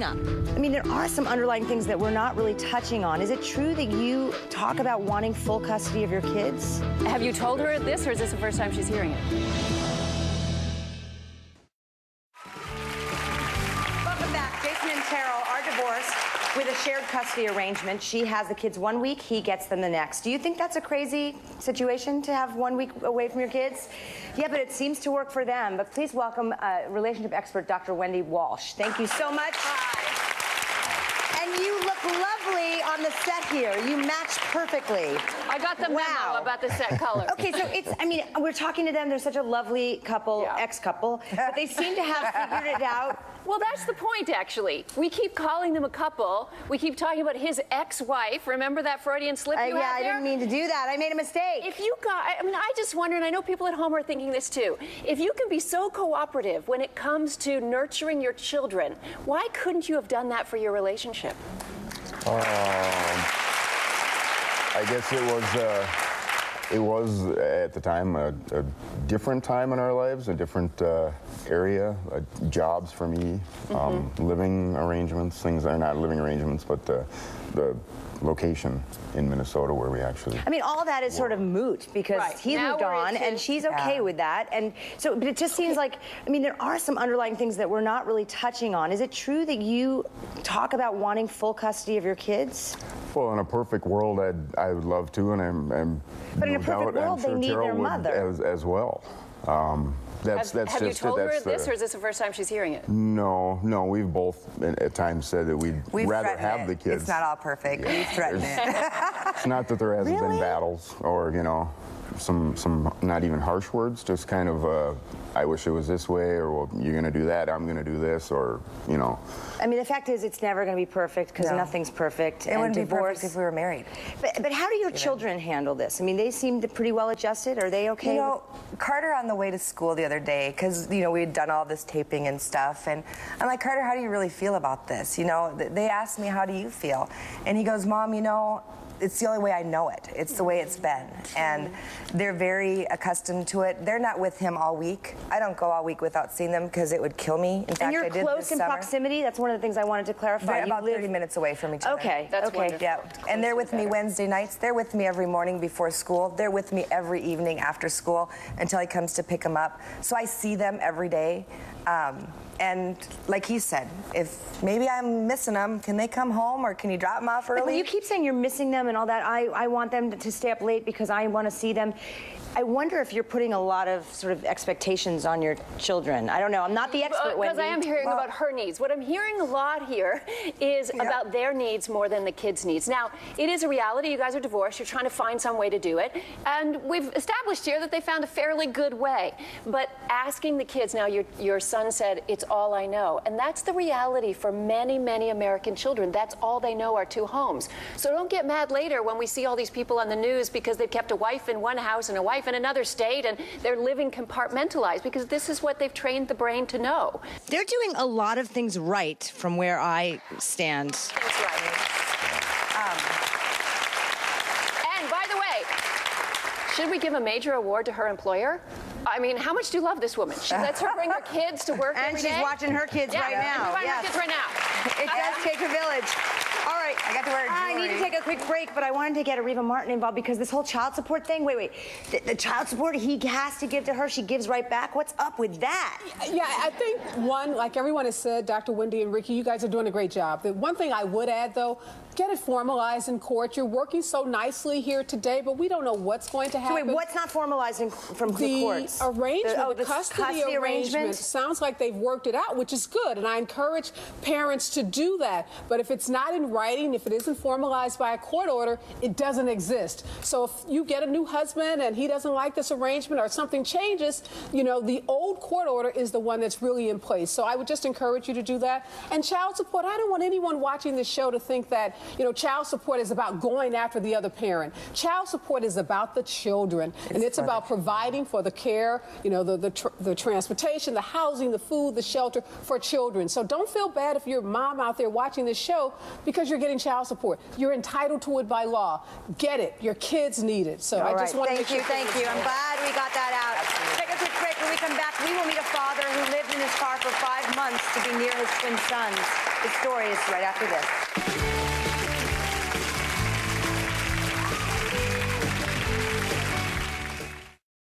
up. I mean, there are some underlying things that we're not really touching on. Is it true that you talk about wanting full custody of your kids? Have you told her this, or is this the first time she's hearing it? Welcome back. Jason and Terrell are divorced with a shared custody arrangement. She has the kids 1 week, he gets them the next. Do you think that's a crazy situation to have 1 week away from your kids? Yeah, but it seems to work for them. But please welcome relationship expert Dr. Wendy Walsh. Thank you so much. Hi. And you look lovely on the set here. You match perfectly. I got the memo about the set color. Okay, so it's, I mean, we're talking to them. They're such a lovely couple, ex-couple, but they seem to have figured it out. Well, that's the point, actually. We keep calling them a couple. We keep talking about his ex-wife. Remember that Freudian slip you had there? Yeah, I didn't mean to do that. I made a mistake. If you got, I mean, I just wonder, and I know people at home are thinking this too, if you can be so cooperative when it comes to nurturing your children, why couldn't you have done that for your relationship? I guess it was at the time a different time in our lives, a different area, jobs for me, living arrangements, things that are not living arrangements, but the location in Minnesota where we actually. I mean, all that is sort of moot because he moved on and she's okay with that. And so, but it just seems like, I mean, there are some underlying things that we're not really touching on. Is it true that you talk about wanting full custody of your kids? Well, in a perfect world, I would love to, and I'm but in a perfect world, they need their mother as well. Have you told her this, or is this the first time she's hearing it? No, we've both at times said that we'd rather have the kids. It's not all perfect. We've threatened it. It's not that there hasn't been battles or, you know, some not even harsh words, just kind of I wish it was this way, or well, you're going to do that, I'm going to do this, or, you know. I mean, the fact is it's never going to be perfect because nothing's perfect. It wouldn't be perfect if we were married. But how do your children handle this? I mean, they seem pretty well adjusted. Are they okay? You know, Carter on the way to school the other day, because, you know, we had done all this taping and stuff, and I'm like, Carter, how do you really feel about this? You know, they asked me, how do you feel? And he goes, Mom, you know, it's the only way I know it. It's the way it's been. And they're very accustomed to it. They're not with him all week. I don't go all week without seeing them because it would kill me. In fact, and you're I did close this in summer. Proximity? That's one of the things I wanted to clarify. They're about 30 minutes away from each other. Okay, that's wonderful. Yeah, and they're with me Wednesday nights. They're with me every morning before school. They're with me every evening after school until he comes to pick them up. So I see them every day. And like he said, if maybe I'm missing them, can they come home or can you drop them off early? Like when you keep saying you're missing them and all that, I want them to stay up late because I want to see them. I wonder if you're putting a lot of sort of expectations on your children. I don't know. I'm not the expert, Wendy. Because I am hearing about her needs. What I'm hearing a lot here is about their needs more than the kids' needs. Now, it is a reality. You guys are divorced. You're trying to find some way to do it. And we've established here that they found a fairly good way. But asking the kids, now your son said, it's all I know. And that's the reality for many, many American children. That's all they know are two homes. So don't get mad later when we see all these people on the news because they've kept a wife in one house and a wife in another state and they're living compartmentalized because this is what they've trained the brain to know. They're doing a lot of things right from where I stand. That's right. And by the way, should we give a major award to her employer? I mean, how much do you love this woman? She lets her bring her kids to work every day. And she's watching her kids right now. Her kids right now. It does take a village. All right, I got to wear jewelry. I need to take a quick break, but I wanted to get Areva Martin involved because this whole child support thing, wait. The child support he has to give to her, she gives right back. What's up with that? Yeah, I think one, like everyone has said, Dr. Wendy and Ricki, you guys are doing a great job. The one thing I would add, though, get it formalized in court. You're working so nicely here today, but we don't know what's going to happen. So wait, what's not formalized from the courts? The arrangement, the custody arrangement sounds like they've worked it out, which is good, and I encourage parents to do that. But if it's not in writing, if it isn't formalized by a court order, it doesn't exist. So if you get a new husband and he doesn't like this arrangement or something changes, you know, the old court order is the one that's really in place. So I would just encourage you to do that. And child support, I don't want anyone watching this show to think that, you know, child support is about going after the other parent. Child support is about the children, and it's about providing for the care, you know, the transportation, the housing, the food, the shelter for children. So don't feel bad if you're a mom out there watching this show because you're getting child support. You're entitled to it by law. Get it. Your kids need it. So I just want to make sure. Thank you. I'm glad we got that out. Absolutely. Take a quick break. When we come back, we will meet a father who lived in his car for 5 months to be near his twin sons. His story is right after this.